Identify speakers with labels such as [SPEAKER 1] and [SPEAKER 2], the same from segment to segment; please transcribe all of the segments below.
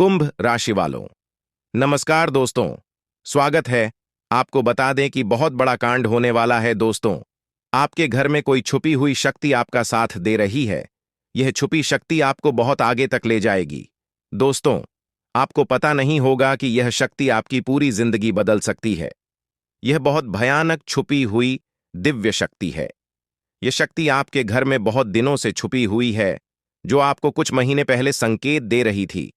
[SPEAKER 1] कुंभ राशि वालों, नमस्कार दोस्तों। स्वागत है। आपको बता दें कि बहुत बड़ा कांड होने वाला है दोस्तों। आपके घर में कोई छुपी हुई शक्ति आपका साथ दे रही है। यह छुपी शक्ति आपको बहुत आगे तक ले जाएगी दोस्तों। आपको पता नहीं होगा कि यह शक्ति आपकी पूरी जिंदगी बदल सकती है। यह बहुत भयानक छुपी हुई दिव्य शक्ति है। यह शक्ति आपके घर में बहुत दिनों से छुपी हुई है, जो आपको कुछ महीने पहले संकेत दे रही थी।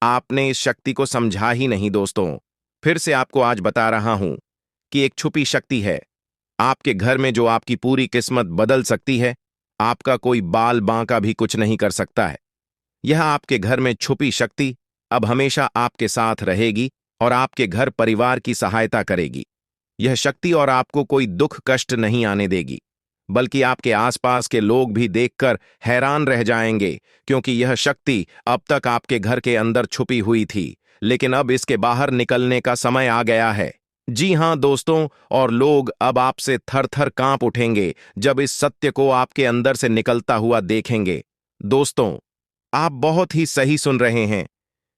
[SPEAKER 1] आपने इस शक्ति को समझा ही नहीं दोस्तों। फिर से आपको आज बता रहा हूं कि एक छुपी शक्ति है आपके घर में, जो आपकी पूरी किस्मत बदल सकती है। आपका कोई बाल बांका भी कुछ नहीं कर सकता है। यह आपके घर में छुपी शक्ति अब हमेशा आपके साथ रहेगी और आपके घर परिवार की सहायता करेगी। यह शक्ति और आपको कोई दुख कष्ट नहीं आने देगी, बल्कि आपके आसपास के लोग भी देखकर हैरान रह जाएंगे, क्योंकि यह शक्ति अब तक आपके घर के अंदर छुपी हुई थी, लेकिन अब इसके बाहर निकलने का समय आ गया है। जी हां दोस्तों, और लोग अब आपसे थर थर कांप उठेंगे जब इस सत्य को आपके अंदर से निकलता हुआ देखेंगे। दोस्तों, आप बहुत ही सही सुन रहे हैं।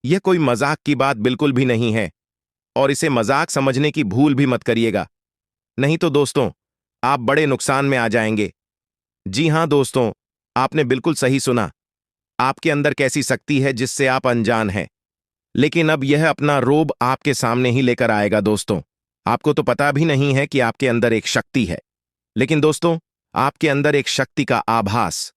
[SPEAKER 1] यह कोई मजाक की बात बिल्कुल भी नहीं है, और इसे मजाक समझने की भूल भी मत करिएगा, नहीं तो दोस्तों आप बड़े नुकसान में आ जाएंगे। जी हां दोस्तों, आपने बिल्कुल सही सुना। आपके अंदर कैसी शक्ति है जिससे आप अनजान हैं, लेकिन अब यह अपना रोब आपके सामने ही लेकर आएगा दोस्तों। आपको तो पता भी नहीं है कि आपके अंदर एक शक्ति है, लेकिन दोस्तों आपके अंदर एक शक्ति का आभास,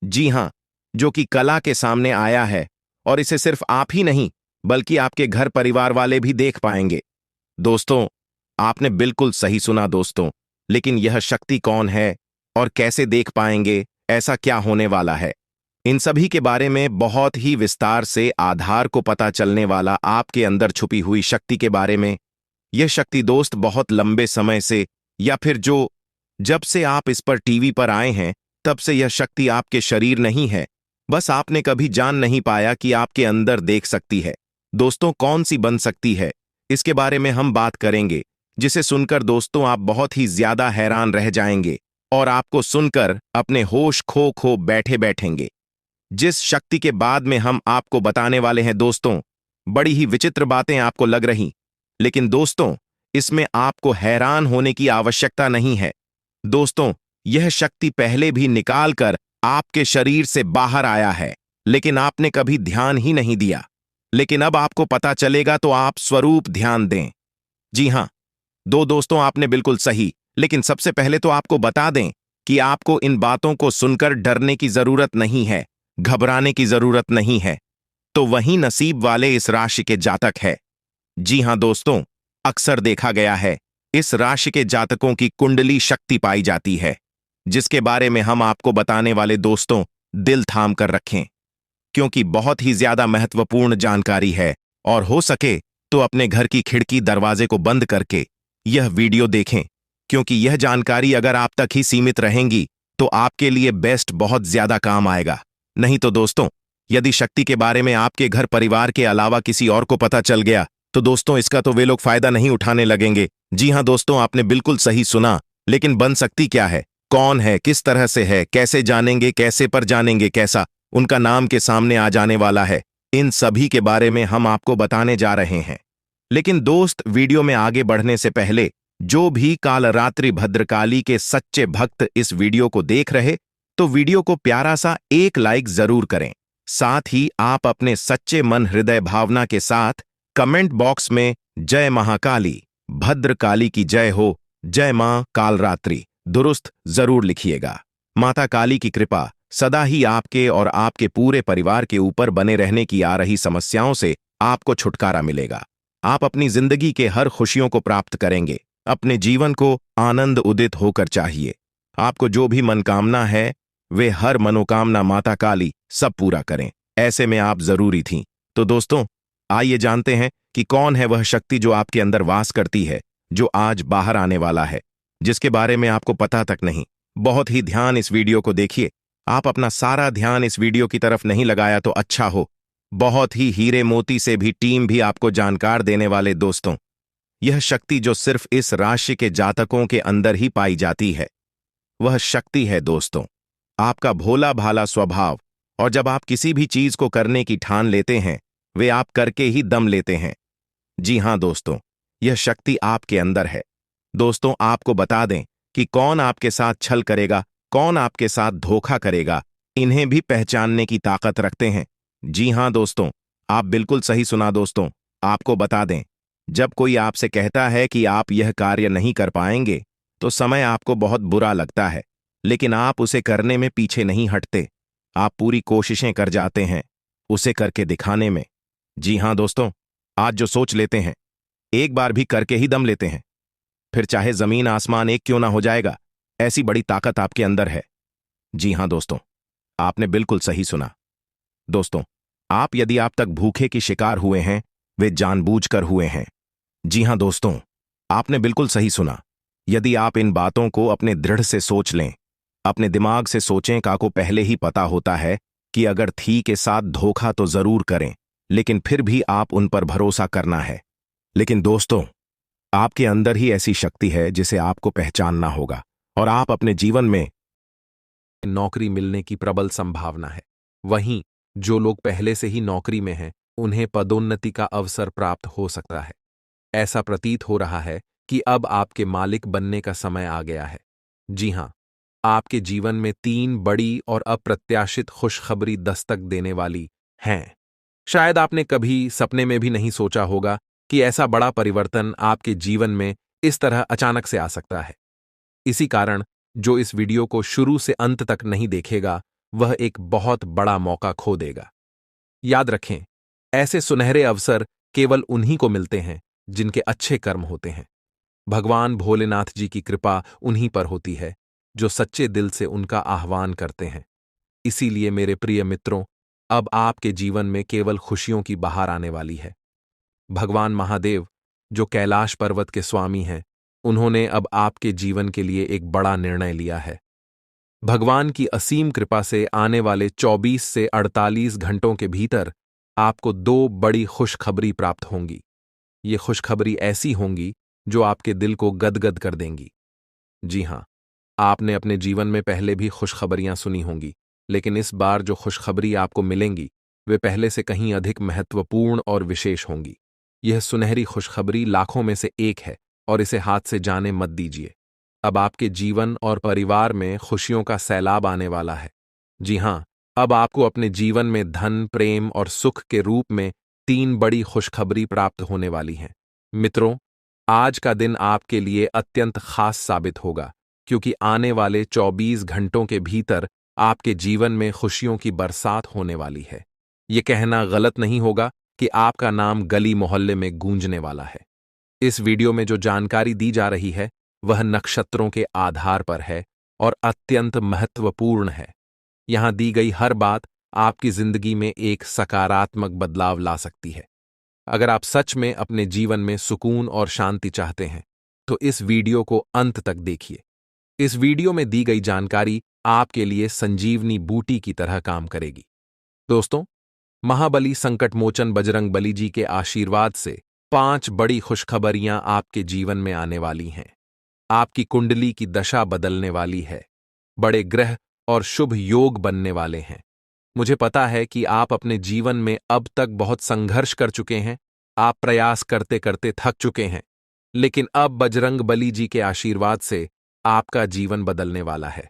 [SPEAKER 1] जी हां, जो कि कला के सामने आया है, और इसे सिर्फ आप ही नहीं बल्कि आपके घर परिवार वाले भी देख पाएंगे। दोस्तों, आपने बिल्कुल सही सुना दोस्तों। लेकिन यह शक्ति कौन है और कैसे देख पाएंगे, ऐसा क्या होने वाला है, इन सभी के बारे में बहुत ही विस्तार से आधार को पता चलने वाला आपके अंदर छुपी हुई शक्ति के बारे में। यह शक्ति दोस्त बहुत लंबे समय से, या फिर जब से आप इस पर टीवी पर आए हैं तब से यह शक्ति आपके शरीर नहीं है, बस आपने कभी जान नहीं पाया कि आपके अंदर देख सकती है। दोस्तों, कौन सी बन सकती है, इसके बारे में हम बात करेंगे, जिसे सुनकर दोस्तों आप बहुत ही ज्यादा हैरान रह जाएंगे और आपको सुनकर अपने होश खो खो बैठेंगे। जिस शक्ति के बाद में हम आपको बताने वाले हैं दोस्तों, बड़ी ही विचित्र बातें आपको लग रही, लेकिन दोस्तों इसमें आपको हैरान होने की आवश्यकता नहीं है। दोस्तों, यह शक्ति पहले भी निकाल कर आपके शरीर से बाहर आया है, लेकिन आपने कभी ध्यान ही नहीं दिया। लेकिन अब आपको पता चलेगा, तो आप स्वरूप ध्यान दें। जी हां दोस्तों, आपने बिल्कुल सही। लेकिन सबसे पहले तो आपको बता दें कि आपको इन बातों को सुनकर डरने की जरूरत नहीं है, घबराने की जरूरत नहीं है। तो वही नसीब वाले इस राशि के जातक है। जी हां दोस्तों, अक्सर देखा गया है इस राशि के जातकों की कुंडली शक्ति पाई जाती है, जिसके बारे में हम आपको बताने वाले दोस्तों दिल थाम कर रखें, क्योंकि बहुत ही ज्यादा महत्वपूर्ण जानकारी है। और हो सके तो अपने घर की खिड़की दरवाजे को बंद करके यह वीडियो देखें, क्योंकि यह जानकारी अगर आप तक ही सीमित रहेंगी तो आपके लिए बेस्ट बहुत ज्यादा काम आएगा। नहीं तो दोस्तों, यदि शक्ति के बारे में आपके घर परिवार के अलावा किसी और को पता चल गया तो दोस्तों इसका तो वे लोग फायदा नहीं उठाने लगेंगे। जी हां दोस्तों, आपने बिल्कुल सही सुना। लेकिन बन सकती क्या है, कौन है, किस तरह से है, कैसे जानेंगे, कैसे पर जानेंगे, कैसा उनका नाम के सामने आ जाने वाला है, इन सभी के बारे में हम आपको बताने जा रहे हैं। लेकिन दोस्त, वीडियो में आगे बढ़ने से पहले जो भी कालरात्रि भद्रकाली के सच्चे भक्त इस वीडियो को देख रहे, तो वीडियो को प्यारा सा एक लाइक जरूर करें। साथ ही आप अपने सच्चे मन हृदय भावना के साथ कमेंट बॉक्स में जय महाकाली, भद्रकाली की जय हो, जय मां कालरात्रि दुरुस्त जरूर लिखिएगा। माता काली की कृपा सदा ही आपके और आपके पूरे परिवार के ऊपर बने रहने की आ रही समस्याओं से आपको छुटकारा मिलेगा। आप अपनी जिंदगी के हर खुशियों को प्राप्त करेंगे। अपने जीवन को आनंद उदित होकर चाहिए। आपको जो भी मनोकामना है, वे हर मनोकामना माता काली सब पूरा करें। ऐसे में आप जरूरी थीं। तो दोस्तों, आइए जानते हैं कि कौन है वह शक्ति जो आपके अंदर वास करती है, जो आज बाहर आने वाला है, जिसके बारे में आपको पता तक नहीं। बहुत ही ध्यान इस वीडियो को देखिए। आप अपना सारा ध्यान इस वीडियो की तरफ नहीं लगाया तो अच्छा हो। बहुत ही हीरे मोती से भी टीम भी आपको जानकार देने वाले दोस्तों, यह शक्ति जो सिर्फ इस राशि के जातकों के अंदर ही पाई जाती है, वह शक्ति है दोस्तों आपका भोला भाला स्वभाव। और जब आप किसी भी चीज को करने की ठान लेते हैं वे आप करके ही दम लेते हैं। जी हाँ दोस्तों, यह शक्ति आपके अंदर है। दोस्तों, आपको बता दें कि कौन आपके साथ छल करेगा, कौन आपके साथ धोखा करेगा, इन्हें भी पहचानने की ताकत रखते हैं। जी हाँ दोस्तों, आप बिल्कुल सही सुना दोस्तों। आपको बता दें, जब कोई आपसे कहता है कि आप यह कार्य नहीं कर पाएंगे, तो समय आपको बहुत बुरा लगता है, लेकिन आप उसे करने में पीछे नहीं हटते। आप पूरी कोशिशें कर जाते हैं उसे करके दिखाने में। जी हाँ दोस्तों, आज जो सोच लेते हैं, एक बार भी करके ही दम लेते हैं, फिर चाहे जमीन आसमान एक क्यों ना हो जाएगा। ऐसी बड़ी ताकत आपके अंदर है। जी हाँ दोस्तों, आपने बिल्कुल सही सुना। दोस्तों, आप यदि आप तक भूखे की शिकार हुए हैं, वे जानबूझकर हुए हैं। जी हाँ दोस्तों, आपने बिल्कुल सही सुना। यदि आप इन बातों को अपने दृढ़ से सोच लें, अपने दिमाग से सोचें, का को पहले ही पता होता है कि अगर थी के साथ धोखा तो जरूर करें, लेकिन फिर भी आप उन पर भरोसा करना है। लेकिन दोस्तों, आपके अंदर ही ऐसी शक्ति है जिसे आपको पहचानना होगा, और आप अपने जीवन में
[SPEAKER 2] नौकरी मिलने की प्रबल संभावना है। वहीं जो लोग पहले से ही नौकरी में हैं, उन्हें पदोन्नति का अवसर प्राप्त हो सकता है। ऐसा प्रतीत हो रहा है कि अब आपके मालिक बनने का समय आ गया है। जी हां, आपके जीवन में 3 बड़ी और अप्रत्याशित खुशखबरी दस्तक देने वाली हैं। शायद आपने कभी सपने में भी नहीं सोचा होगा कि ऐसा बड़ा परिवर्तन आपके जीवन में इस तरह अचानक से आ सकता है। इसी कारण जो इस वीडियो को शुरू से अंत तक नहीं देखेगा, वह एक बहुत बड़ा मौका खो देगा। याद रखें, ऐसे सुनहरे अवसर केवल उन्हीं को मिलते हैं जिनके अच्छे कर्म होते हैं। भगवान भोलेनाथ जी की कृपा उन्हीं पर होती है जो सच्चे दिल से उनका आह्वान करते हैं। इसीलिए मेरे प्रिय मित्रों, अब आपके जीवन में केवल खुशियों की बहार आने वाली है। भगवान महादेव, जो कैलाश पर्वत के स्वामी हैं, उन्होंने अब आपके जीवन के लिए एक बड़ा निर्णय लिया है। भगवान की असीम कृपा से आने वाले 24 से 48 घंटों के भीतर आपको 2 बड़ी खुशखबरी प्राप्त होंगी। ये खुशखबरी ऐसी होंगी जो आपके दिल को गदगद कर देंगी। जी हां, आपने अपने जीवन में पहले भी खुशखबरियां सुनी होंगी, लेकिन इस बार जो खुशखबरी आपको मिलेंगी, वे पहले से कहीं अधिक महत्वपूर्ण और विशेष होंगी। यह सुनहरी खुशखबरी लाखों में से एक है, और इसे हाथ से जाने मत दीजिए। अब आपके जीवन और परिवार में खुशियों का सैलाब आने वाला है। जी हां, अब आपको अपने जीवन में धन, प्रेम और सुख के रूप में 3 बड़ी खुशखबरी प्राप्त होने वाली हैं। मित्रों, आज का दिन आपके लिए अत्यंत खास साबित होगा, क्योंकि आने वाले 24 घंटों के भीतर आपके जीवन में खुशियों की बरसात होने वाली है। ये कहना गलत नहीं होगा कि आपका नाम गली मोहल्ले में गूंजने वाला है। इस वीडियो में जो जानकारी दी जा रही है, वह नक्षत्रों के आधार पर है और अत्यंत महत्वपूर्ण है। यहां दी गई हर बात आपकी जिंदगी में एक सकारात्मक बदलाव ला सकती है। अगर आप सच में अपने जीवन में सुकून और शांति चाहते हैं, तो इस वीडियो को अंत तक देखिए। इस वीडियो में दी गई जानकारी आपके लिए संजीवनी बूटी की तरह काम करेगी। दोस्तों, महाबली संकटमोचन बजरंग बली जी के आशीर्वाद से 5 बड़ी खुशखबरियां आपके जीवन में आने वाली हैं। आपकी कुंडली की दशा बदलने वाली है। बड़े ग्रह और शुभ योग बनने वाले हैं। मुझे पता है कि आप अपने जीवन में अब तक बहुत संघर्ष कर चुके हैं। आप प्रयास करते करते थक चुके हैं, लेकिन अब बजरंग बली जी के आशीर्वाद से आपका जीवन बदलने वाला है।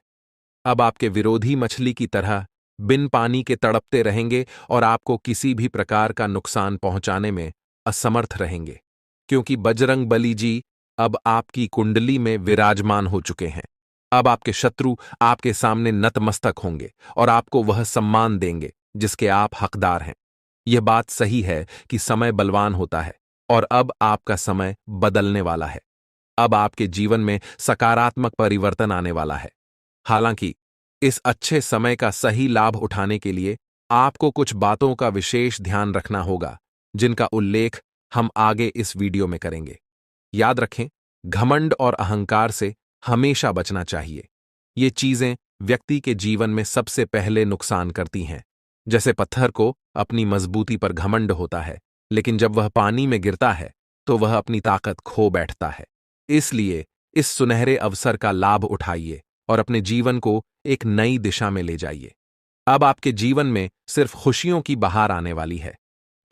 [SPEAKER 2] अब आपके विरोधी मछली की तरह बिन पानी के तड़पते रहेंगे और आपको किसी भी प्रकार का नुकसान पहुंचाने में असमर्थ रहेंगे, क्योंकि बजरंग बली जी अब आपकी कुंडली में विराजमान हो चुके हैं। अब आपके शत्रु आपके सामने नतमस्तक होंगे और आपको वह सम्मान देंगे जिसके आप हकदार हैं। यह बात सही है कि समय बलवान होता है, और अब आपका समय बदलने वाला है। अब आपके जीवन में सकारात्मक परिवर्तन आने वाला है। हालांकि इस अच्छे समय का सही लाभ उठाने के लिए आपको कुछ बातों का विशेष ध्यान रखना होगा, जिनका उल्लेख हम आगे इस वीडियो में करेंगे। याद रखें, घमंड और अहंकार से हमेशा बचना चाहिए। ये चीजें व्यक्ति के जीवन में सबसे पहले नुकसान करती हैं। जैसे पत्थर को अपनी मजबूती पर घमंड होता है, लेकिन जब वह पानी में गिरता है तो वह अपनी ताकत खो बैठता है। इसलिए इस सुनहरे अवसर का लाभ उठाइए और अपने जीवन को एक नई दिशा में ले जाइए। अब आपके जीवन में सिर्फ खुशियों की बहार आने वाली है।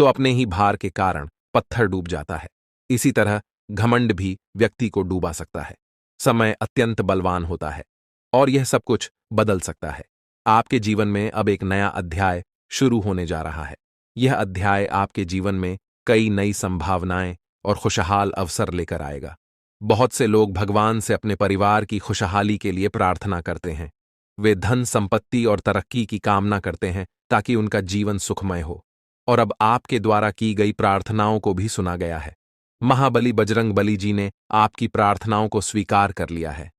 [SPEAKER 2] तो अपने ही भार के कारण पत्थर डूब जाता है। इसी तरह घमंड भी व्यक्ति को डूबा सकता है। समय अत्यंत बलवान होता है और यह सब कुछ बदल सकता है। आपके जीवन में अब एक नया अध्याय शुरू होने जा रहा है। यह अध्याय आपके जीवन में कई नई संभावनाएं और खुशहाल अवसर लेकर आएगा। बहुत से लोग भगवान से अपने परिवार की खुशहाली के लिए प्रार्थना करते हैं। वे धन, संपत्ति और तरक्की की कामना करते हैं ताकि उनका जीवन सुखमय हो। और अब आपके द्वारा की गई प्रार्थनाओं को भी सुना गया है। महाबली बजरंग बली जी ने आपकी प्रार्थनाओं को स्वीकार कर लिया है।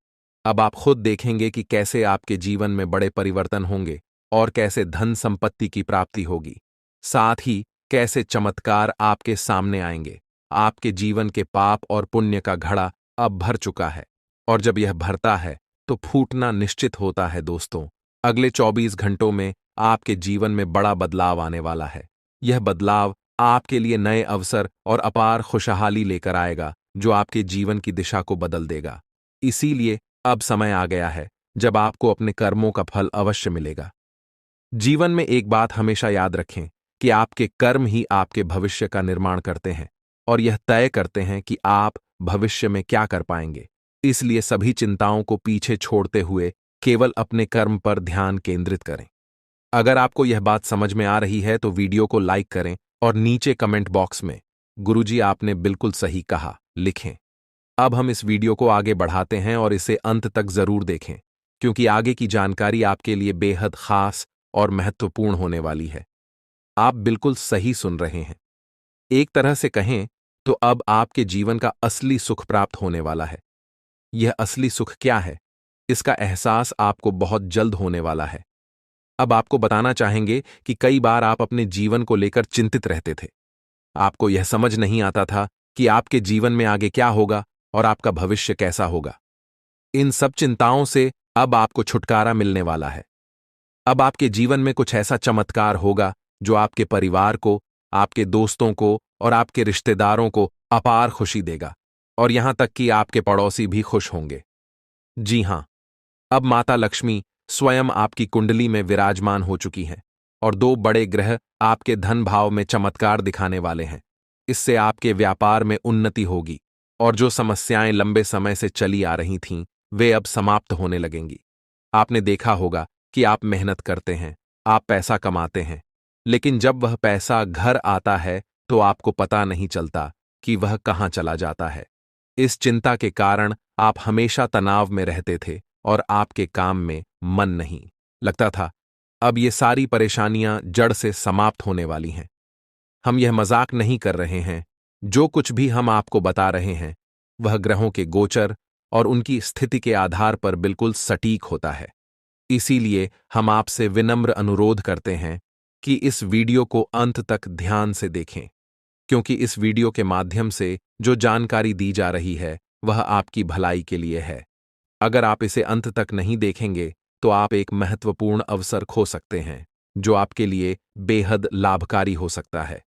[SPEAKER 2] अब आप खुद देखेंगे कि कैसे आपके जीवन में बड़े परिवर्तन होंगे और कैसे धन संपत्ति की प्राप्ति होगी। साथ ही कैसे चमत्कार आपके सामने आएंगे। आपके जीवन के पाप और पुण्य का घड़ा अब भर चुका है और जब यह भरता है तो फूटना निश्चित होता है। दोस्तों, अगले 24 घंटों में आपके जीवन में बड़ा बदलाव आने वाला है। यह बदलाव आपके लिए नए अवसर और अपार खुशहाली लेकर आएगा जो आपके जीवन की दिशा को बदल देगा। इसीलिए अब समय आ गया है जब आपको अपने कर्मों का फल अवश्य मिलेगा। जीवन में एक बात हमेशा याद रखें कि आपके कर्म ही आपके भविष्य का निर्माण करते हैं और यह तय करते हैं कि आप भविष्य में क्या कर पाएंगे। इसलिए सभी चिंताओं को पीछे छोड़ते हुए केवल अपने कर्म पर ध्यान केंद्रित करें। अगर आपको यह बात समझ में आ रही है तो वीडियो को लाइक करें और नीचे कमेंट बॉक्स में गुरुजी आपने बिल्कुल सही कहा लिखें। अब हम इस वीडियो को आगे बढ़ाते हैं और इसे अंत तक जरूर देखें क्योंकि आगे की जानकारी आपके लिए बेहद खास और महत्वपूर्ण होने वाली है। आप बिल्कुल सही सुन रहे हैं। एक तरह से कहें तो अब आपके जीवन का असली सुख प्राप्त होने वाला है। यह असली सुख क्या है, इसका एहसास आपको बहुत जल्द होने वाला है। अब आपको बताना चाहेंगे कि कई बार आप अपने जीवन को लेकर चिंतित रहते थे। आपको यह समझ नहीं आता था कि आपके जीवन में आगे क्या होगा और आपका भविष्य कैसा होगा। इन सब चिंताओं से अब आपको छुटकारा मिलने वाला है। अब आपके जीवन में कुछ ऐसा चमत्कार होगा जो आपके परिवार को, आपके दोस्तों को और आपके रिश्तेदारों को अपार खुशी देगा और यहां तक कि आपके पड़ोसी भी खुश होंगे। जी हां, अब माता लक्ष्मी स्वयं आपकी कुंडली में विराजमान हो चुकी हैं और 2 बड़े ग्रह आपके धन भाव में चमत्कार दिखाने वाले हैं। इससे आपके व्यापार में उन्नति होगी और जो समस्याएं लंबे समय से चली आ रही थीं, वे अब समाप्त होने लगेंगी। आपने देखा होगा कि आप मेहनत करते हैं, आप पैसा कमाते हैं, लेकिन जब वह पैसा घर आता है तो आपको पता नहीं चलता कि वह कहां चला जाता है। इस चिंता के कारण आप हमेशा तनाव में रहते थे और आपके काम में मन नहीं लगता था। अब ये सारी परेशानियां जड़ से समाप्त होने वाली हैं। हम यह मजाक नहीं कर रहे हैं। जो कुछ भी हम आपको बता रहे हैं वह ग्रहों के गोचर और उनकी स्थिति के आधार पर बिल्कुल सटीक होता है। इसीलिए हम आपसे विनम्र अनुरोध करते हैं कि इस वीडियो को अंत तक ध्यान से देखें, क्योंकि इस वीडियो के माध्यम से जो जानकारी दी जा रही है वह आपकी भलाई के लिए है। अगर आप इसे अंत तक नहीं देखेंगे तो आप एक महत्वपूर्ण अवसर खो सकते हैं जो आपके लिए बेहद लाभकारी हो सकता है।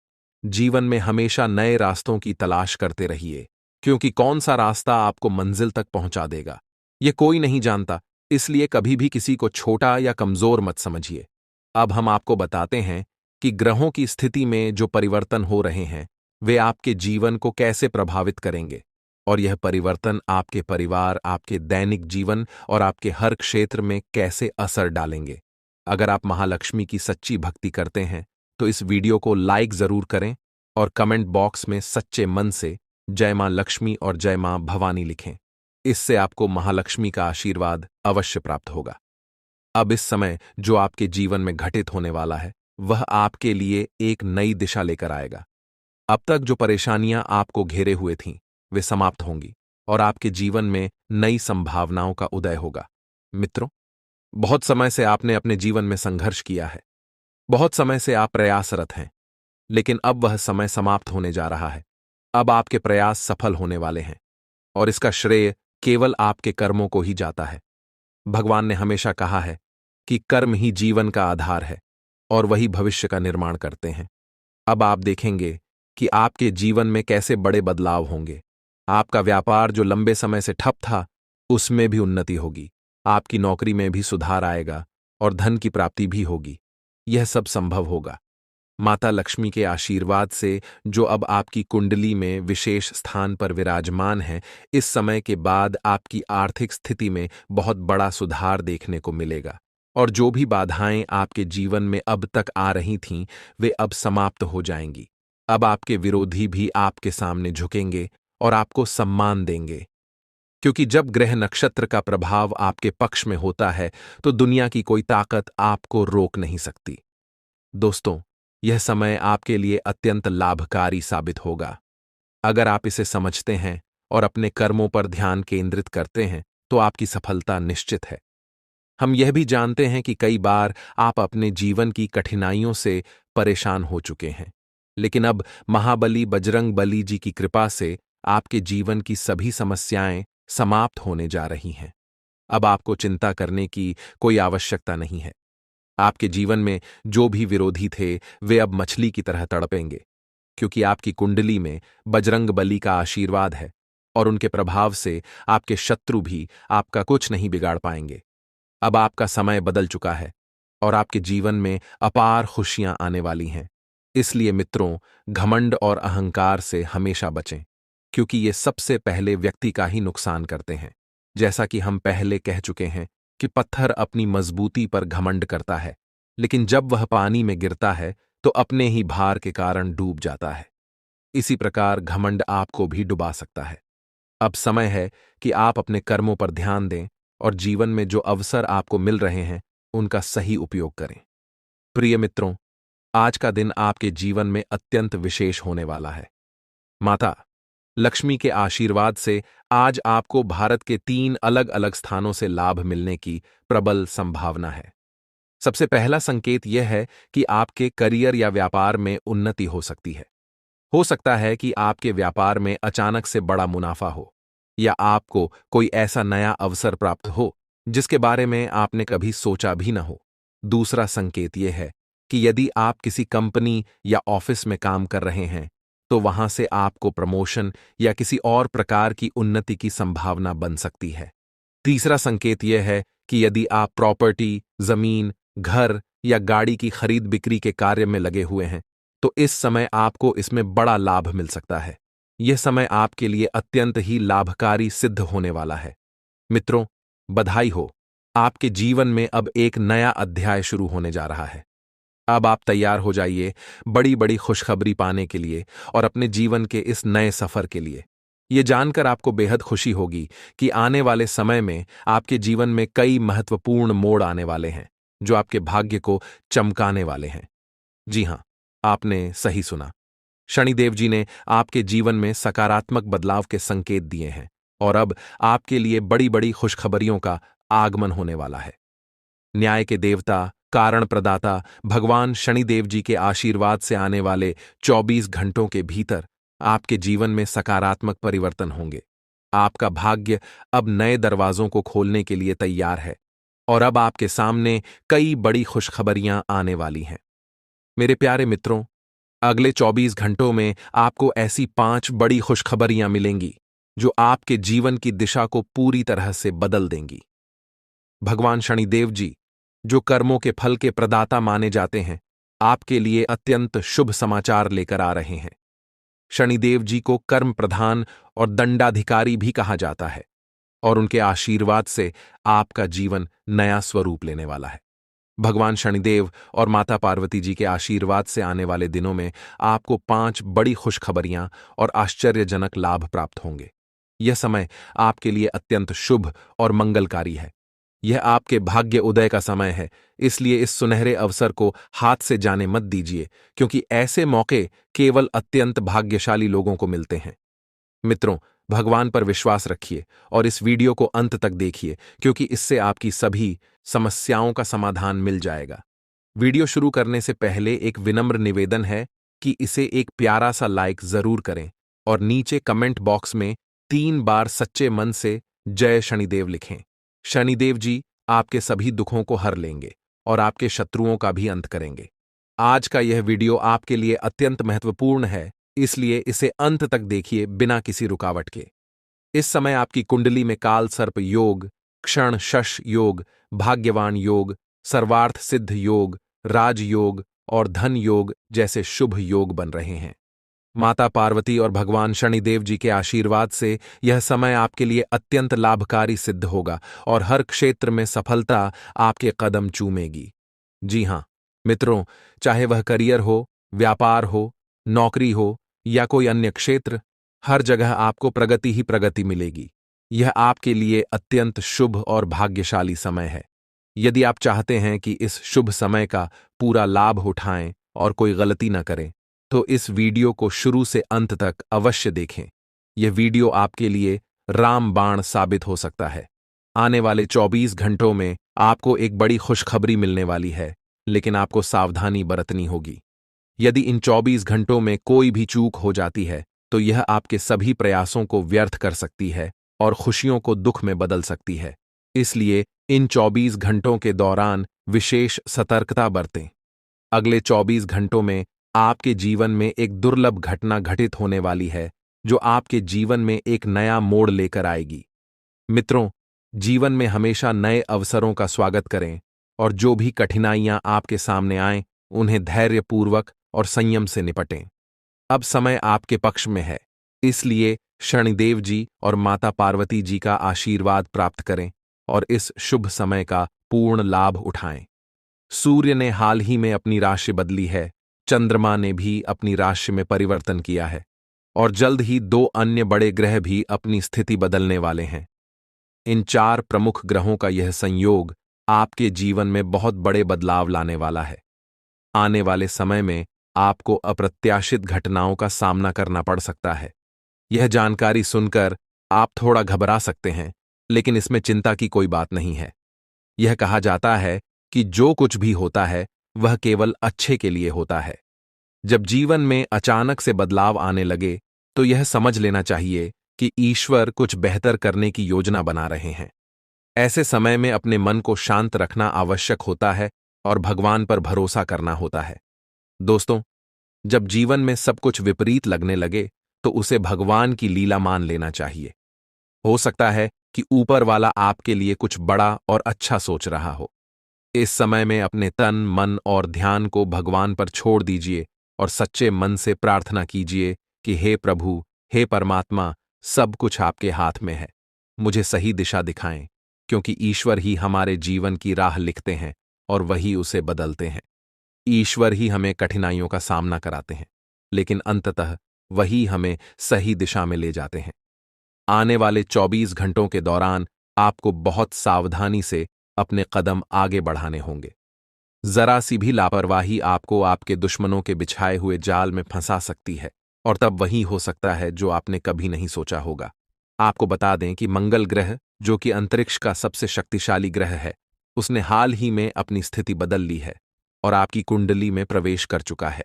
[SPEAKER 2] जीवन में हमेशा नए रास्तों की तलाश करते रहिए, क्योंकि कौन सा रास्ता आपको मंजिल तक पहुंचा देगा यह कोई नहीं जानता। इसलिए कभी भी किसी को छोटा या कमजोर मत समझिए। अब हम आपको बताते हैं कि ग्रहों की स्थिति में जो परिवर्तन हो रहे हैं वे आपके जीवन को कैसे प्रभावित करेंगे और यह परिवर्तन आपके परिवार, आपके दैनिक जीवन और आपके हर क्षेत्र में कैसे असर डालेंगे। अगर आप महालक्ष्मी की सच्ची भक्ति करते हैं तो इस वीडियो को लाइक जरूर करें और कमेंट बॉक्स में सच्चे मन से जय मां लक्ष्मी और जय मां भवानी लिखें। इससे आपको महालक्ष्मी का आशीर्वाद अवश्य प्राप्त होगा। अब इस समय जो आपके जीवन में घटित होने वाला है वह आपके लिए एक नई दिशा लेकर आएगा। अब तक जो परेशानियां आपको घेरे हुए थीं वे समाप्त होंगी और आपके जीवन में नई संभावनाओं का उदय होगा। मित्रों, बहुत समय से आपने अपने जीवन में संघर्ष किया है। बहुत समय से आप प्रयासरत हैं, लेकिन अब वह समय समाप्त होने जा रहा है। अब आपके प्रयास सफल होने वाले हैं और इसका श्रेय केवल आपके कर्मों को ही जाता है। भगवान ने हमेशा कहा है कि कर्म ही जीवन का आधार है और वही भविष्य का निर्माण करते हैं। अब आप देखेंगे कि आपके जीवन में कैसे बड़े बदलाव होंगे। आपका व्यापार जो लंबे समय से ठप था उसमें भी उन्नति होगी, आपकी नौकरी में भी सुधार आएगा और धन की प्राप्ति भी होगी। यह सब संभव होगा। माता लक्ष्मी के आशीर्वाद से जो अब आपकी कुंडली में विशेष स्थान पर विराजमान है, इस समय के बाद आपकी आर्थिक स्थिति में बहुत बड़ा सुधार देखने को मिलेगा और जो भी बाधाएं आपके जीवन में अब तक आ रही थीं, वे अब समाप्त हो जाएंगी। अब आपके विरोधी भी आपके सामने झुकेंगे और आपको सम्मान देंगे, क्योंकि जब ग्रह नक्षत्र का प्रभाव आपके पक्ष में होता है तो दुनिया की कोई ताकत आपको रोक नहीं सकती। दोस्तों, यह समय आपके लिए अत्यंत लाभकारी साबित होगा। अगर आप इसे समझते हैं और अपने कर्मों पर ध्यान केंद्रित करते हैं तो आपकी सफलता निश्चित है। हम यह भी जानते हैं कि कई बार आप अपने जीवन की कठिनाइयों से परेशान हो चुके हैं, लेकिन अब महाबली बजरंग बली जी की कृपा से आपके जीवन की सभी समस्याएं समाप्त होने जा रही हैं। अब आपको चिंता करने की कोई आवश्यकता नहीं है। आपके जीवन में जो भी विरोधी थे, वे अब मछली की तरह तड़पेंगे, क्योंकि आपकी कुंडली में बजरंग बली का आशीर्वाद है और उनके प्रभाव से आपके शत्रु भी आपका कुछ नहीं बिगाड़ पाएंगे। अब आपका समय बदल चुका है और आपके जीवन में अपार खुशियां आने वाली हैं। इसलिए मित्रों, घमंड और अहंकार से हमेशा बचें, क्योंकि ये सबसे पहले व्यक्ति का ही नुकसान करते हैं। जैसा कि हम पहले कह चुके हैं कि पत्थर अपनी मजबूती पर घमंड करता है, लेकिन जब वह पानी में गिरता है तो अपने ही भार के कारण डूब जाता है। इसी प्रकार घमंड आपको भी डुबा सकता है। अब समय है कि आप अपने कर्मों पर ध्यान दें और जीवन में जो अवसर आपको मिल रहे हैं, उनका सही उपयोग करें। प्रिय मित्रों, आज का दिन आपके जीवन में अत्यंत विशेष होने वाला है। माता लक्ष्मी के आशीर्वाद से आज आपको भारत के 3 अलग-अलग स्थानों से लाभ मिलने की प्रबल संभावना है। सबसे पहला संकेत यह है कि आपके करियर या व्यापार में उन्नति हो सकती है। हो सकता है कि आपके व्यापार में अचानक से बड़ा मुनाफा हो, या आपको कोई ऐसा नया अवसर प्राप्त हो जिसके बारे में आपने कभी सोचा भी न हो। दूसरा संकेत यह है कि यदि आप किसी कंपनी या ऑफिस में काम कर रहे हैं, तो वहां से आपको प्रमोशन या किसी और प्रकार की उन्नति की संभावना बन सकती है। तीसरा संकेत यह है कि यदि आप प्रॉपर्टी, जमीन, घर या गाड़ी की खरीद बिक्री के कार्य में लगे हुए हैं, तो इस समय आपको इसमें बड़ा लाभ मिल सकता है। यह समय आपके लिए अत्यंत ही लाभकारी सिद्ध होने वाला है। मित्रों, बधाई हो, आपके जीवन में अब एक नया अध्याय शुरू होने जा रहा है। अब आप तैयार हो जाइए बड़ी बड़ी खुशखबरी पाने के लिए और अपने जीवन के इस नए सफर के लिए। ये जानकर आपको बेहद खुशी होगी कि आने वाले समय में आपके जीवन में कई महत्वपूर्ण मोड़ आने वाले हैं, जो आपके भाग्य को चमकाने वाले हैं। जी हां, आपने सही सुना। शनिदेव जी ने आपके जीवन में सकारात्मक बदलाव के संकेत दिए हैं और अब आपके लिए बड़ी बड़ी खुशखबरियों का आगमन होने वाला है। न्याय के देवता, कारण प्रदाता भगवान शनिदेव जी के आशीर्वाद से आने वाले 24 घंटों के भीतर आपके जीवन में सकारात्मक परिवर्तन होंगे। आपका भाग्य अब नए दरवाजों को खोलने के लिए तैयार है और अब आपके सामने कई बड़ी खुशखबरियां आने वाली हैं। मेरे प्यारे मित्रों, अगले 24 घंटों में आपको ऐसी 5 बड़ी खुशखबरियां मिलेंगी जो आपके जीवन की दिशा को पूरी तरह से बदल देंगी। भगवान शनिदेव जी, जो कर्मों के फल के प्रदाता माने जाते हैं, आपके लिए अत्यंत शुभ समाचार लेकर आ रहे हैं। शनिदेव जी को कर्म प्रधान और दंडाधिकारी भी कहा जाता है और उनके आशीर्वाद से आपका जीवन नया स्वरूप लेने वाला है। भगवान शनिदेव और माता पार्वती जी के आशीर्वाद से आने वाले दिनों में आपको 5 बड़ी खुशखबरियां और आश्चर्यजनक लाभ प्राप्त होंगे। यह समय आपके लिए अत्यंत शुभ और मंगलकारी है। यह आपके भाग्य उदय का समय है, इसलिए इस सुनहरे अवसर को हाथ से जाने मत दीजिए, क्योंकि ऐसे मौके केवल अत्यंत भाग्यशाली लोगों को मिलते हैं। मित्रों, भगवान पर विश्वास रखिए और इस वीडियो को अंत तक देखिए, क्योंकि इससे आपकी सभी समस्याओं का समाधान मिल जाएगा। वीडियो शुरू करने से पहले एक विनम्र निवेदन है कि इसे एक प्यारा सा लाइक जरूर करें और नीचे कमेंट बॉक्स में 3 बार सच्चे मन से जय शनिदेव लिखें। शनिदेव जी आपके सभी दुखों को हर लेंगे और आपके शत्रुओं का भी अंत करेंगे। आज का यह वीडियो आपके लिए अत्यंत महत्वपूर्ण है, इसलिए इसे अंत तक देखिए बिना किसी रुकावट के। इस समय आपकी कुंडली में काल सर्प योग, क्षण शश योग, भाग्यवान योग, सर्वार्थ सिद्ध योग, राजयोग और धन योग जैसे शुभ योग बन रहे हैं। माता पार्वती और भगवान शनिदेव जी के आशीर्वाद से यह समय आपके लिए अत्यंत लाभकारी सिद्ध होगा और हर क्षेत्र में सफलता आपके कदम चूमेगी। जी हां मित्रों, चाहे वह करियर हो, व्यापार हो, नौकरी हो या कोई अन्य क्षेत्र, हर जगह आपको प्रगति ही प्रगति मिलेगी। यह आपके लिए अत्यंत शुभ और भाग्यशाली समय है। यदि आप चाहते हैं कि इस शुभ समय का पूरा लाभ उठाएं और कोई गलती न करें, तो इस वीडियो को शुरू से अंत तक अवश्य देखें। यह वीडियो आपके लिए रामबाण साबित हो सकता है। आने वाले 24 घंटों में आपको एक बड़ी खुशखबरी मिलने वाली है, लेकिन आपको सावधानी बरतनी होगी। यदि इन 24 घंटों में कोई भी चूक हो जाती है, तो यह आपके सभी प्रयासों को व्यर्थ कर सकती है और खुशियों को दुख में बदल सकती है। इसलिए इन 24 घंटों के दौरान विशेष सतर्कता बरतें। अगले 24 घंटों में आपके जीवन में एक दुर्लभ घटना घटित होने वाली है, जो आपके जीवन में एक नया मोड़ लेकर आएगी। मित्रों, जीवन में हमेशा नए अवसरों का स्वागत करें और जो भी कठिनाइयां आपके सामने आएं, उन्हें धैर्यपूर्वक और संयम से निपटें। अब समय आपके पक्ष में है, इसलिए शनिदेव जी और माता पार्वती जी का आशीर्वाद प्राप्त करें और इस शुभ समय का पूर्ण लाभ उठाएं। सूर्य ने हाल ही में अपनी राशि बदली है, चंद्रमा ने भी अपनी राशि में परिवर्तन किया है और जल्द ही 2 अन्य बड़े ग्रह भी अपनी स्थिति बदलने वाले हैं। इन 4 प्रमुख ग्रहों का यह संयोग आपके जीवन में बहुत बड़े बदलाव लाने वाला है। आने वाले समय में आपको अप्रत्याशित घटनाओं का सामना करना पड़ सकता है। यह जानकारी सुनकर आप थोड़ा घबरा सकते हैं, लेकिन इसमें चिंता की कोई बात नहीं है। यह कहा जाता है कि जो कुछ भी होता है वह केवल अच्छे के लिए होता है। जब जीवन में अचानक से बदलाव आने लगे, तो यह समझ लेना चाहिए कि ईश्वर कुछ बेहतर करने की योजना बना रहे हैं। ऐसे समय में अपने मन को शांत रखना आवश्यक होता है और भगवान पर भरोसा करना होता है। दोस्तों, जब जीवन में सब कुछ विपरीत लगने लगे, तो उसे भगवान की लीला मान लेना चाहिए। हो सकता है कि ऊपर वाला आपके लिए कुछ बड़ा और अच्छा सोच रहा हो। इस समय में अपने तन, मन और ध्यान को भगवान पर छोड़ दीजिए और सच्चे मन से प्रार्थना कीजिए कि हे प्रभु, हे परमात्मा, सब कुछ आपके हाथ में है। मुझे सही दिशा दिखाएं, क्योंकि ईश्वर ही हमारे जीवन की राह लिखते हैं और वही उसे बदलते हैं। ईश्वर ही हमें कठिनाइयों का सामना कराते हैं, लेकिन अंततः वही हमें सही दिशा में ले जाते हैं। आने वाले 24 घंटों के दौरान आपको बहुत सावधानी से अपने कदम आगे बढ़ाने होंगे। जरा सी भी लापरवाही आपको आपके दुश्मनों के बिछाए हुए जाल में फंसा सकती है, और तब वही हो सकता है जो आपने कभी नहीं सोचा होगा। आपको बता दें कि मंगल ग्रह, जो कि अंतरिक्ष का सबसे शक्तिशाली ग्रह है, उसने हाल ही में अपनी स्थिति बदल ली है और आपकी कुंडली में प्रवेश कर चुका है।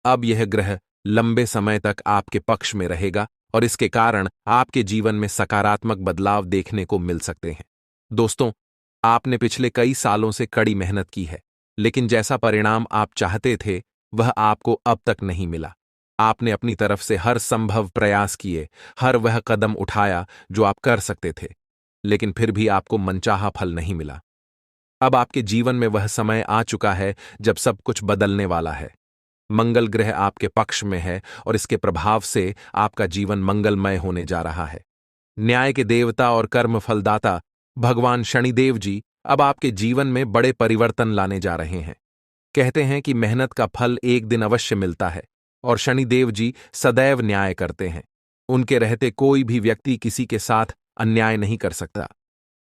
[SPEAKER 2] अब यह ग्रह लंबे समय तक आपके पक्ष में रहेगा और इसके कारण आपके जीवन में सकारात्मक बदलाव देखने को मिल सकते हैं। दोस्तों, आपने पिछले कई सालों से कड़ी मेहनत की है, लेकिन जैसा परिणाम आप चाहते थे वह आपको अब तक नहीं मिला। आपने अपनी तरफ से हर संभव प्रयास किए, हर वह कदम उठाया जो आप कर सकते थे, लेकिन फिर भी आपको मनचाहा फल नहीं मिला। अब आपके जीवन में वह समय आ चुका है जब सब कुछ बदलने वाला है। मंगल ग्रह आपके पक्ष में है और इसके प्रभाव से आपका जीवन मंगलमय होने जा रहा है। न्याय के देवता और कर्म फलदाता भगवान शनिदेव जी अब आपके जीवन में बड़े परिवर्तन लाने जा रहे हैं। कहते हैं कि मेहनत का फल एक दिन अवश्य मिलता है और शनिदेव जी सदैव न्याय करते हैं। उनके रहते कोई भी व्यक्ति किसी के साथ अन्याय नहीं कर सकता।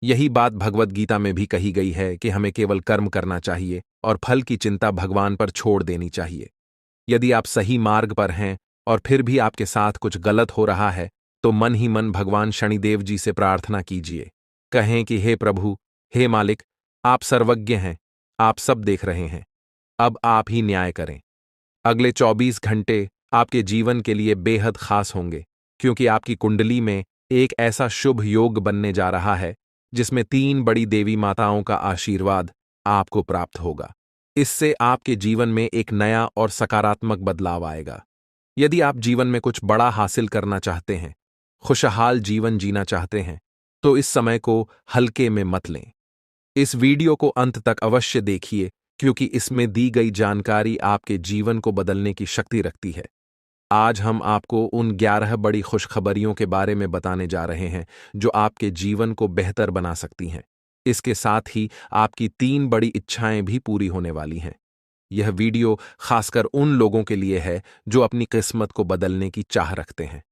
[SPEAKER 2] यही बात भगवद गीता में भी कही गई है कि हमें केवल कर्म करना चाहिए और फल की चिंता भगवान पर छोड़ देनी चाहिए। यदि आप सही मार्ग पर हैं और फिर भी आपके साथ कुछ गलत हो रहा है, तो मन ही मन भगवान शनिदेव जी से प्रार्थना कीजिए। कहें कि हे प्रभु, हे मालिक, आप सर्वज्ञ हैं, आप सब देख रहे हैं, अब आप ही न्याय करें। अगले 24 घंटे आपके जीवन के लिए बेहद खास होंगे, क्योंकि आपकी कुंडली में एक ऐसा शुभ योग बनने जा रहा है जिसमें 3 बड़ी देवी माताओं का आशीर्वाद आपको प्राप्त होगा। इससे आपके जीवन में एक नया और सकारात्मक बदलाव आएगा। यदि आप जीवन में कुछ बड़ा हासिल करना चाहते हैं, खुशहाल जीवन जीना चाहते हैं, तो इस समय को हल्के में मत लें। इस वीडियो को अंत तक अवश्य देखिए, क्योंकि इसमें दी गई जानकारी आपके जीवन को बदलने की शक्ति रखती है। आज हम आपको उन 11 बड़ी खुशखबरियों के बारे में बताने जा रहे हैं जो आपके जीवन को बेहतर बना सकती हैं। इसके साथ ही आपकी 3 बड़ी इच्छाएं भी पूरी होने वाली हैं। यह वीडियो खासकर उन लोगों के लिए है जो अपनी किस्मत को बदलने की चाह रखते हैं।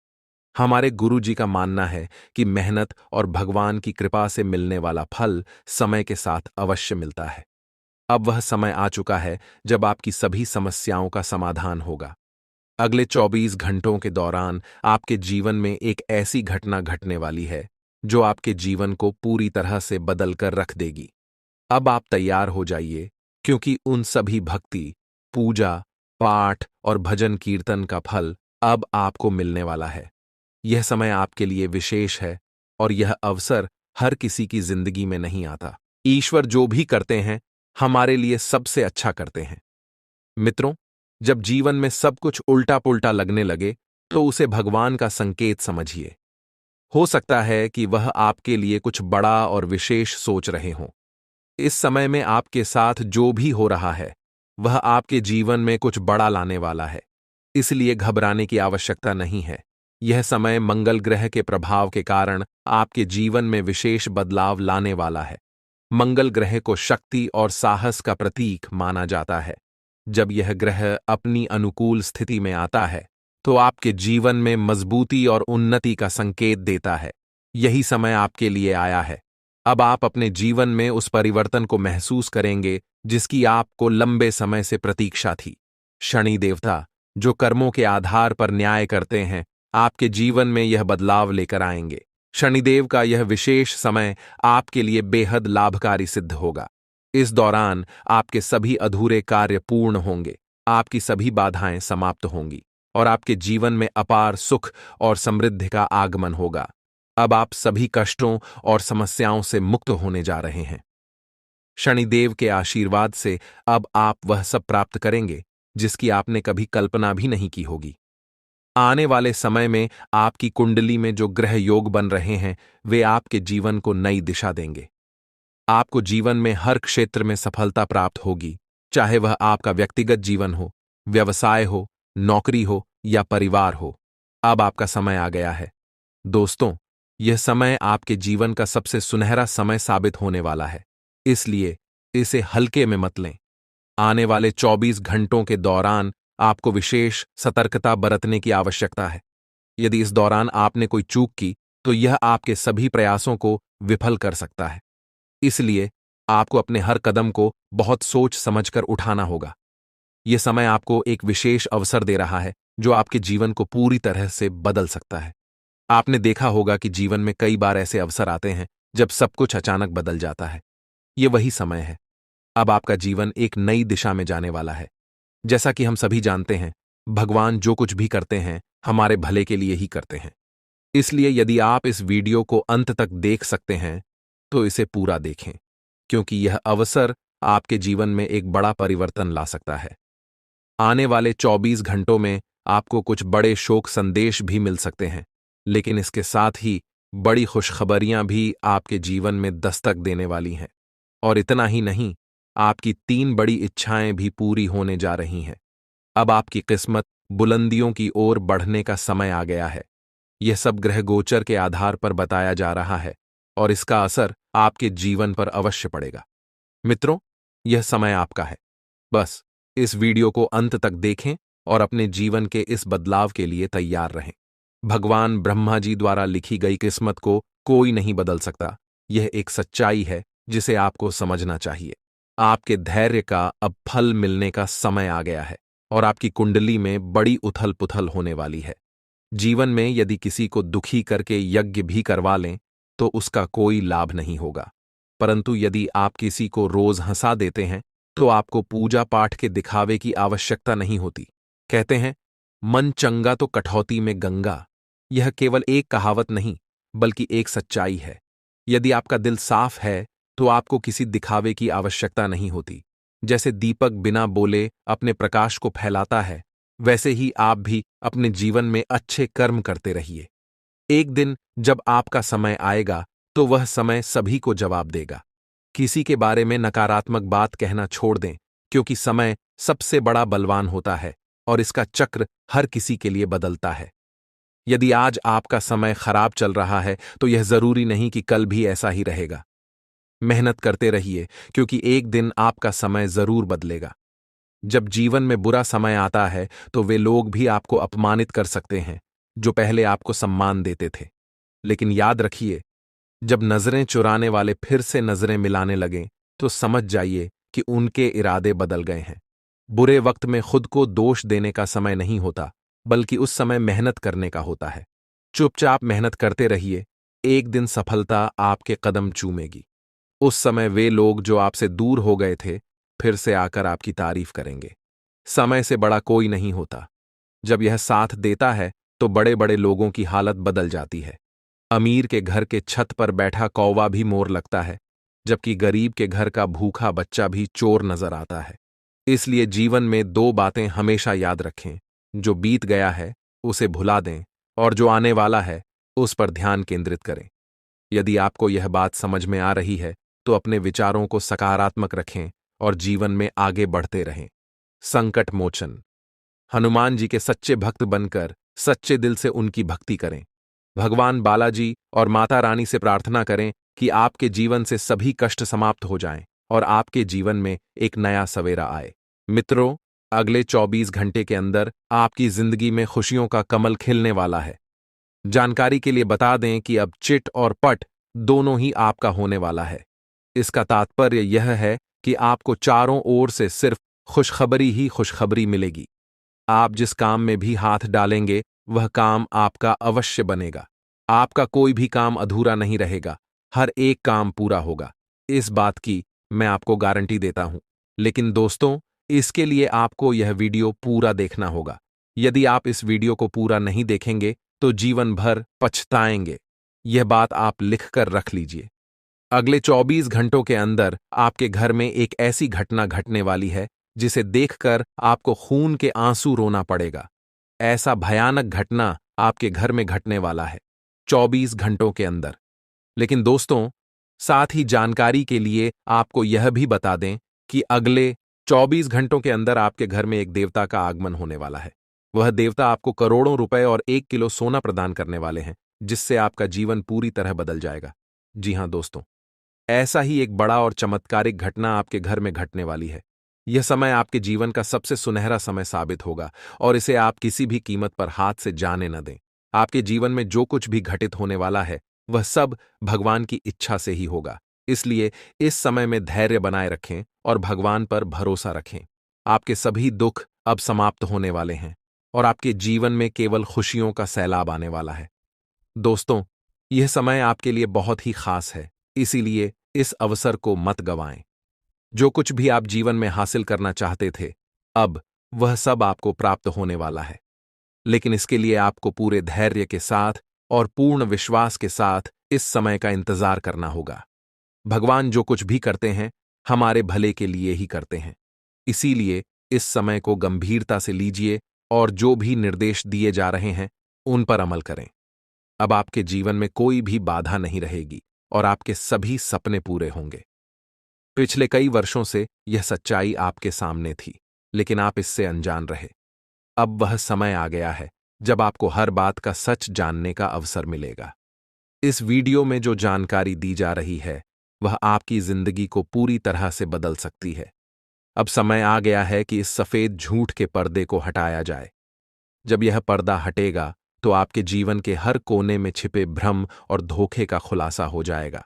[SPEAKER 2] हमारे गुरुजी का मानना है कि मेहनत और भगवान की कृपा से मिलने वाला फल समय के साथ अवश्य मिलता है। अब वह समय आ चुका है जब आपकी सभी समस्याओं का समाधान होगा। अगले 24 घंटों के दौरान आपके जीवन में एक ऐसी घटना घटने वाली है जो आपके जीवन को पूरी तरह से बदल कर रख देगी। अब आप तैयार हो जाइए, क्योंकि उन सभी भक्ति, पूजा, पाठ और भजन कीर्तन का फल अब आपको मिलने वाला है। यह समय आपके लिए विशेष है और यह अवसर हर किसी की जिंदगी में नहीं आता। ईश्वर जो भी करते हैं हमारे लिए सबसे अच्छा करते हैं। मित्रों, जब जीवन में सब कुछ उल्टा पुल्टा लगने लगे तो उसे भगवान का संकेत समझिए। हो सकता है कि वह आपके लिए कुछ बड़ा और विशेष सोच रहे हों। इस समय में आपके साथ जो भी हो रहा है वह आपके जीवन में कुछ बड़ा लाने वाला है, इसलिए घबराने की आवश्यकता नहीं है। यह समय मंगल ग्रह के प्रभाव के कारण आपके जीवन में विशेष बदलाव लाने वाला है। मंगल ग्रह को शक्ति और साहस का प्रतीक माना जाता है। जब यह ग्रह अपनी अनुकूल स्थिति में आता है तो आपके जीवन में मजबूती और उन्नति का संकेत देता है। यही समय आपके लिए आया है। अब आप अपने जीवन में उस परिवर्तन को महसूस करेंगे जिसकी आपको लंबे समय से प्रतीक्षा थी। शनि देवता, जो कर्मों के आधार पर न्याय करते हैं, आपके जीवन में यह बदलाव लेकर आएंगे। शनिदेव का यह विशेष समय आपके लिए बेहद लाभकारी सिद्ध होगा। इस दौरान आपके सभी अधूरे कार्य पूर्ण होंगे, आपकी सभी बाधाएं समाप्त होंगी और आपके जीवन में अपार सुख और समृद्धि का आगमन होगा। अब आप सभी कष्टों और समस्याओं से मुक्त होने जा रहे हैं। शनिदेव के आशीर्वाद से अब आप वह सब प्राप्त करेंगे जिसकी आपने कभी कल्पना भी नहीं की होगी। आने वाले समय में आपकी कुंडली में जो ग्रह योग बन रहे हैं वे आपके जीवन को नई दिशा देंगे। आपको जीवन में हर क्षेत्र में सफलता प्राप्त होगी, चाहे वह आपका व्यक्तिगत जीवन हो, व्यवसाय हो, नौकरी हो या परिवार हो। अब आपका समय आ गया है। दोस्तों, यह समय आपके जीवन का सबसे सुनहरा समय साबित होने वाला है, इसलिए इसे हल्के में मत लें। आने वाले 24 घंटों के दौरान आपको विशेष सतर्कता बरतने की आवश्यकता है। यदि इस दौरान आपने कोई चूक की तो यह आपके सभी प्रयासों को विफल कर सकता है। इसलिए आपको अपने हर कदम को बहुत सोच समझकर उठाना होगा। यह समय आपको एक विशेष अवसर दे रहा है जो आपके जीवन को पूरी तरह से बदल सकता है। आपने देखा होगा कि जीवन में कई बार ऐसे अवसर आते हैं जब सब कुछ अचानक बदल जाता है। यह वही समय है। अब आपका जीवन एक नई दिशा में जाने वाला है। जैसा कि हम सभी जानते हैं, भगवान जो कुछ भी करते हैं हमारे भले के लिए ही करते हैं। इसलिए यदि आप इस वीडियो को अंत तक देख सकते हैं तो इसे पूरा देखें, क्योंकि यह अवसर आपके जीवन में एक बड़ा परिवर्तन ला सकता है। आने वाले 24 घंटों में आपको कुछ बड़े शोक संदेश भी मिल सकते हैं, लेकिन इसके साथ ही बड़ी खुशखबरियां भी आपके जीवन में दस्तक देने वाली हैं। और इतना ही नहीं, आपकी 3 बड़ी इच्छाएं भी पूरी होने जा रही हैं। अब आपकी किस्मत बुलंदियों की ओर बढ़ने का समय आ गया है। यह सब ग्रह गोचर के आधार पर बताया जा रहा है और इसका असर आपके जीवन पर अवश्य पड़ेगा। मित्रों, यह समय आपका है। बस इस वीडियो को अंत तक देखें और अपने जीवन के इस बदलाव के लिए तैयार रहें। भगवान ब्रह्मा जी द्वारा लिखी गई किस्मत को कोई नहीं बदल सकता। यह एक सच्चाई है जिसे आपको समझना चाहिए। आपके धैर्य का अब फल मिलने का समय आ गया है और आपकी कुंडली में बड़ी उथल पुथल होने वाली है। जीवन में यदि किसी को दुखी करके यज्ञ भी करवा लें तो उसका कोई लाभ नहीं होगा, परंतु यदि आप किसी को रोज हंसा देते हैं तो आपको पूजा पाठ के दिखावे की आवश्यकता नहीं होती। कहते हैं, मन चंगा तो कठौती में गंगा। यह केवल एक कहावत नहीं बल्कि एक सच्चाई है। यदि आपका दिल साफ है तो आपको किसी दिखावे की आवश्यकता नहीं होती। जैसे दीपक बिना बोले अपने प्रकाश को फैलाता है, वैसे ही आप भी अपने जीवन में अच्छे कर्म करते रहिए। एक दिन जब आपका समय आएगा तो वह समय सभी को जवाब देगा। किसी के बारे में नकारात्मक बात कहना छोड़ दें क्योंकि समय सबसे बड़ा बलवान होता है और इसका चक्र हर किसी के लिए बदलता है। यदि आज आपका समय खराब चल रहा है तो यह जरूरी नहीं कि कल भी ऐसा ही रहेगा। मेहनत करते रहिए, क्योंकि एक दिन आपका समय जरूर बदलेगा। जब जीवन में बुरा समय आता है तो वे लोग भी आपको अपमानित कर सकते हैं जो पहले आपको सम्मान देते थे। लेकिन याद रखिए, जब नजरें चुराने वाले फिर से नजरें मिलाने लगें तो समझ जाइए कि उनके इरादे बदल गए हैं। बुरे वक्त में खुद को दोष देने का समय नहीं होता, बल्कि उस समय मेहनत करने का होता है। चुपचाप मेहनत करते रहिए, एक दिन सफलता आपके कदम चूमेगी। उस समय वे लोग जो आपसे दूर हो गए थे फिर से आकर आपकी तारीफ करेंगे। समय से बड़ा कोई नहीं होता। जब यह साथ देता है तो बड़े बड़े लोगों की हालत बदल जाती है। अमीर के घर के छत पर बैठा कौवा भी मोर लगता है, जबकि गरीब के घर का भूखा बच्चा भी चोर नजर आता है। इसलिए जीवन में दो बातें हमेशा याद रखें, जो बीत गया है उसे भुला दें और जो आने वाला है उस पर ध्यान केंद्रित करें। यदि आपको यह बात समझ में आ रही है तो अपने विचारों को सकारात्मक रखें और जीवन में आगे बढ़ते रहें। संकट मोचन। हनुमान जी के सच्चे भक्त बनकर सच्चे दिल से उनकी भक्ति करें। भगवान बालाजी और माता रानी से प्रार्थना करें कि आपके जीवन से सभी कष्ट समाप्त हो जाएं और आपके जीवन में एक नया सवेरा आए। मित्रों, अगले 24 घंटे के अंदर आपकी जिंदगी में खुशियों का कमल खिलने वाला है। जानकारी के लिए बता दें कि अब चिट और पट दोनों ही आपका होने वाला है। इसका तात्पर्य यह है कि आपको चारों ओर से सिर्फ खुशखबरी ही खुशखबरी मिलेगी। आप जिस काम में भी हाथ डालेंगे वह काम आपका अवश्य बनेगा। आपका कोई भी काम अधूरा नहीं रहेगा, हर एक काम पूरा होगा। इस बात की मैं आपको गारंटी देता हूं। लेकिन दोस्तों, इसके लिए आपको यह वीडियो पूरा देखना होगा। यदि आप इस वीडियो को पूरा नहीं देखेंगे तो जीवन भर पछताएंगे। यह बात आप लिखकर रख लीजिए। अगले 24 घंटों के अंदर आपके घर में एक ऐसी घटना घटने वाली है जिसे देखकर आपको खून के आंसू रोना पड़ेगा। ऐसा भयानक घटना आपके घर में घटने वाला है 24 घंटों के अंदर। लेकिन दोस्तों, साथ ही जानकारी के लिए आपको यह भी बता दें कि अगले 24 घंटों के अंदर आपके घर में एक देवता का आगमन होने वाला है। वह देवता आपको करोड़ों रुपए और 1 किलो सोना प्रदान करने वाले हैं, जिससे आपका जीवन पूरी तरह बदल जाएगा। जी हां दोस्तों, ऐसा ही एक बड़ा और चमत्कारिक घटना आपके घर में घटने वाली है। यह समय आपके जीवन का सबसे सुनहरा समय साबित होगा और इसे आप किसी भी कीमत पर हाथ से जाने न दें। आपके जीवन में जो कुछ भी घटित होने वाला है वह सब भगवान की इच्छा से ही होगा। इसलिए इस समय में धैर्य बनाए रखें और भगवान पर भरोसा रखें। आपके सभी दुख अब समाप्त होने वाले हैं और आपके जीवन में केवल खुशियों का सैलाब आने वाला है। दोस्तों, यह समय आपके लिए बहुत ही खास है, इसीलिए इस अवसर को मत गंवाएं। जो कुछ भी आप जीवन में हासिल करना चाहते थे, अब वह सब आपको प्राप्त होने वाला है। लेकिन इसके लिए आपको पूरे धैर्य के साथ और पूर्ण विश्वास के साथ इस समय का इंतजार करना होगा। भगवान जो कुछ भी करते हैं हमारे भले के लिए ही करते हैं। इसीलिए इस समय को गंभीरता से लीजिए और जो भी निर्देश दिए जा रहे हैं उन पर अमल करें। अब आपके जीवन में कोई भी बाधा नहीं रहेगी और आपके सभी सपने पूरे होंगे। पिछले कई वर्षों से यह सच्चाई आपके सामने थी, लेकिन आप इससे अनजान रहे। अब वह समय आ गया है जब आपको हर बात का सच जानने का अवसर मिलेगा। इस वीडियो में जो जानकारी दी जा रही है वह आपकी जिंदगी को पूरी तरह से बदल सकती है। अब समय आ गया है कि इस सफेद झूठ के पर्दे को हटाया जाए। जब यह पर्दा हटेगा तो आपके जीवन के हर कोने में छिपे भ्रम और धोखे का खुलासा हो जाएगा।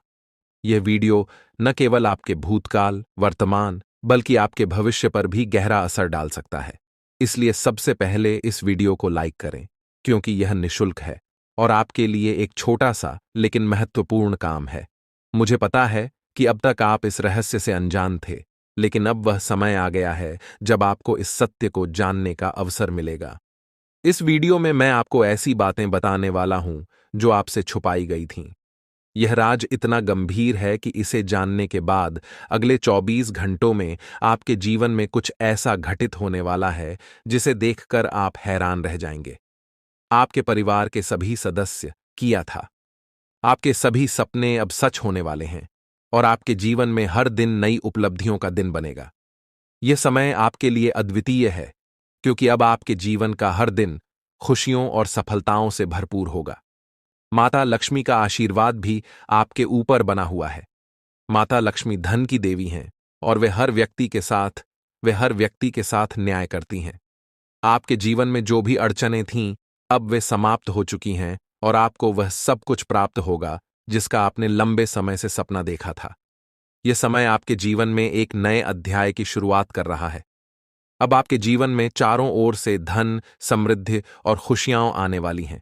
[SPEAKER 2] यह वीडियो न केवल आपके भूतकाल, वर्तमान, बल्कि आपके भविष्य पर भी गहरा असर डाल सकता है। इसलिए सबसे पहले इस वीडियो को लाइक करें, क्योंकि यह निःशुल्क है और आपके लिए एक छोटा सा लेकिन महत्वपूर्ण काम है। मुझे पता है कि अब तक आप इस रहस्य से अनजान थे, लेकिन अब वह समय आ गया है जब आपको इस सत्य को जानने का अवसर मिलेगा। इस वीडियो में मैं आपको ऐसी बातें बताने वाला हूं जो आपसे छुपाई गई थीं। यह राज इतना गंभीर है कि इसे जानने के बाद अगले 24 घंटों में आपके जीवन में कुछ ऐसा घटित होने वाला है जिसे देखकर आप हैरान रह जाएंगे। आपके परिवार के सभी सदस्य किया था। आपके सभी सपने अब सच होने वाले हैं और आपके जीवन में हर दिन नई उपलब्धियों का दिन बनेगा। यह समय आपके लिए अद्वितीय है, क्योंकि अब आपके जीवन का हर दिन खुशियों और सफलताओं से भरपूर होगा। माता लक्ष्मी का आशीर्वाद भी आपके ऊपर बना हुआ है। माता लक्ष्मी धन की देवी हैं और वे हर व्यक्ति के साथ न्याय करती हैं। आपके जीवन में जो भी अड़चनें थीं, अब वे समाप्त हो चुकी हैं और आपको वह सब कुछ प्राप्त होगा जिसका आपने लंबे समय से सपना देखा था। यह समय आपके जीवन में एक नए अध्याय की शुरुआत कर रहा है। अब आपके जीवन में चारों ओर से धन, समृद्धि और खुशियां आने वाली हैं।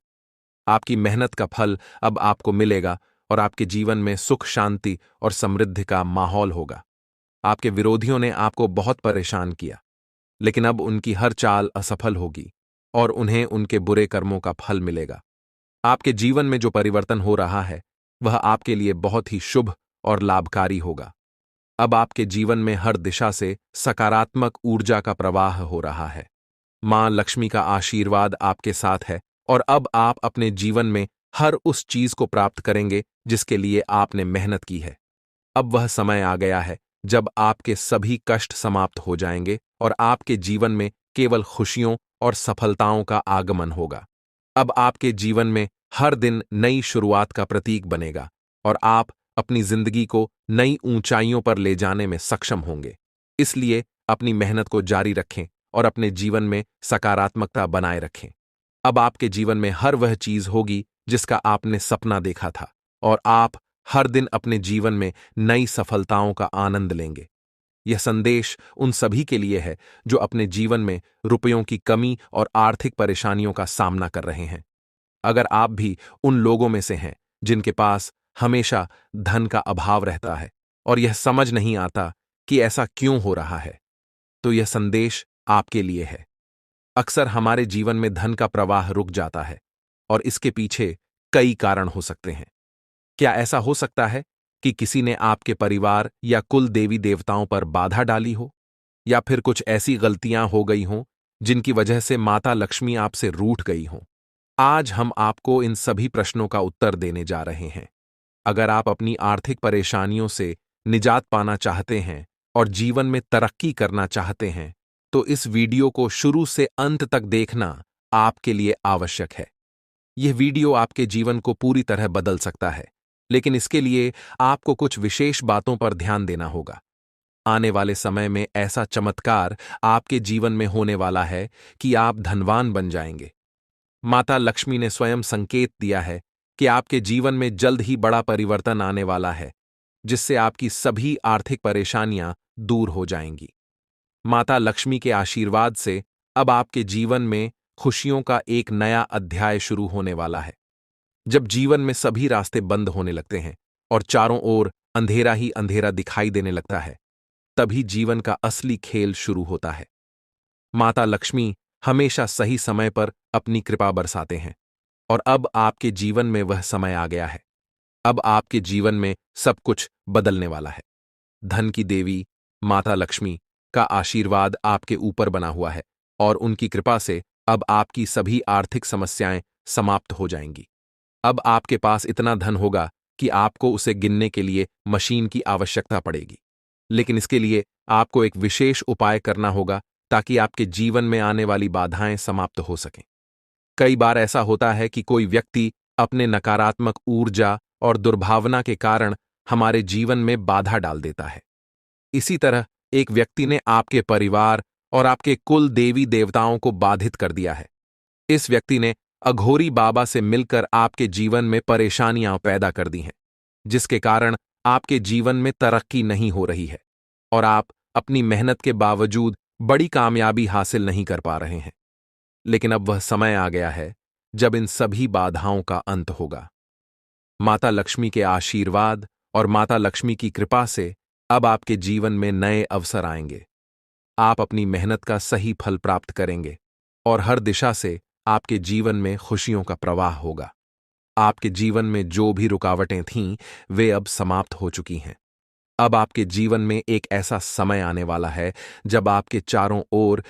[SPEAKER 2] आपकी मेहनत का फल अब आपको मिलेगा और आपके जीवन में सुख, शांति और समृद्धि का माहौल होगा। आपके विरोधियों ने आपको बहुत परेशान किया, लेकिन अब उनकी हर चाल असफल होगी और उन्हें उनके बुरे कर्मों का फल मिलेगा। आपके जीवन में जो परिवर्तन हो रहा है, वह आपके लिए बहुत ही शुभ और लाभकारी होगा। अब आपके जीवन में हर दिशा से सकारात्मक ऊर्जा का प्रवाह हो रहा है। मां लक्ष्मी का आशीर्वाद आपके साथ है और अब आप अपने जीवन में हर उस चीज को प्राप्त करेंगे जिसके लिए आपने मेहनत की है। अब वह समय आ गया है जब आपके सभी कष्ट समाप्त हो जाएंगे और आपके जीवन में केवल खुशियों और सफलताओं का आगमन होगा। अब आपके जीवन में हर दिन नई शुरुआत का प्रतीक बनेगा और आप अपनी जिंदगी को नई ऊंचाइयों पर ले जाने में सक्षम होंगे। इसलिए अपनी मेहनत को जारी रखें और अपने जीवन में सकारात्मकता बनाए रखें। अब आपके जीवन में हर वह चीज होगी जिसका आपने सपना देखा था और आप हर दिन अपने जीवन में नई सफलताओं का आनंद लेंगे। यह संदेश उन सभी के लिए है जो अपने जीवन में रुपयों की कमी और आर्थिक परेशानियों का सामना कर रहे हैं। अगर आप भी उन लोगों में से हैं जिनके पास हमेशा धन का अभाव रहता है और यह समझ नहीं आता कि ऐसा क्यों हो रहा है, तो यह संदेश आपके लिए है। अक्सर हमारे जीवन में धन का प्रवाह रुक जाता है और इसके पीछे कई कारण हो सकते हैं। क्या ऐसा हो सकता है कि किसी ने आपके परिवार या कुल देवी देवताओं पर बाधा डाली हो, या फिर कुछ ऐसी गलतियां हो गई हों जिनकी वजह से माता लक्ष्मी आपसे रूठ गई हों? आज हम आपको इन सभी प्रश्नों का उत्तर देने जा रहे हैं। अगर आप अपनी आर्थिक परेशानियों से निजात पाना चाहते हैं और जीवन में तरक्की करना चाहते हैं, तो इस वीडियो को शुरू से अंत तक देखना आपके लिए आवश्यक है। यह वीडियो आपके जीवन को पूरी तरह बदल सकता है, लेकिन इसके लिए आपको कुछ विशेष बातों पर ध्यान देना होगा। आने वाले समय में ऐसा चमत्कार आपके जीवन में होने वाला है कि आप धनवान बन जाएंगे। माता लक्ष्मी ने स्वयं संकेत दिया है कि आपके जीवन में जल्द ही बड़ा परिवर्तन आने वाला है, जिससे आपकी सभी आर्थिक परेशानियां दूर हो जाएंगी। माता लक्ष्मी के आशीर्वाद से अब आपके जीवन में खुशियों का एक नया अध्याय शुरू होने वाला है। जब जीवन में सभी रास्ते बंद होने लगते हैं और चारों ओर अंधेरा ही अंधेरा दिखाई देने लगता है, तभी जीवन का असली खेल शुरू होता है। माता लक्ष्मी हमेशा सही समय पर अपनी कृपा बरसाते हैं और अब आपके जीवन में वह समय आ गया है। अब आपके जीवन में सब कुछ बदलने वाला है। धन की देवी माता लक्ष्मी का आशीर्वाद आपके ऊपर बना हुआ है और उनकी कृपा से अब आपकी सभी आर्थिक समस्याएं समाप्त हो जाएंगी। अब आपके पास इतना धन होगा कि आपको उसे गिनने के लिए मशीन की आवश्यकता पड़ेगी। लेकिन इसके लिए आपको एक विशेष उपाय करना होगा ताकि आपके जीवन में आने वाली बाधाएं समाप्त हो सकें। कई बार ऐसा होता है कि कोई व्यक्ति अपने नकारात्मक ऊर्जा और दुर्भावना के कारण हमारे जीवन में बाधा डाल देता है। इसी तरह एक व्यक्ति ने आपके परिवार और आपके कुल देवी देवताओं को बाधित कर दिया है। इस व्यक्ति ने अघोरी बाबा से मिलकर आपके जीवन में परेशानियां पैदा कर दी हैं, जिसके कारण आपके जीवन में तरक्की नहीं हो रही है और आप अपनी मेहनत के बावजूद बड़ी कामयाबी हासिल नहीं कर पा रहे हैं। लेकिन अब वह समय आ गया है जब इन सभी बाधाओं का अंत होगा। माता लक्ष्मी के आशीर्वाद और माता लक्ष्मी की कृपा से अब आपके जीवन में नए अवसर आएंगे। आप अपनी मेहनत का सही फल प्राप्त करेंगे और हर दिशा से आपके जीवन में खुशियों का प्रवाह होगा। आपके जीवन में जो भी रुकावटें थीं, वे अब समाप्त हो चुकी हैं। अब आपके जीवन में एक ऐसा समय आने वाला है जब आपके चारों ओर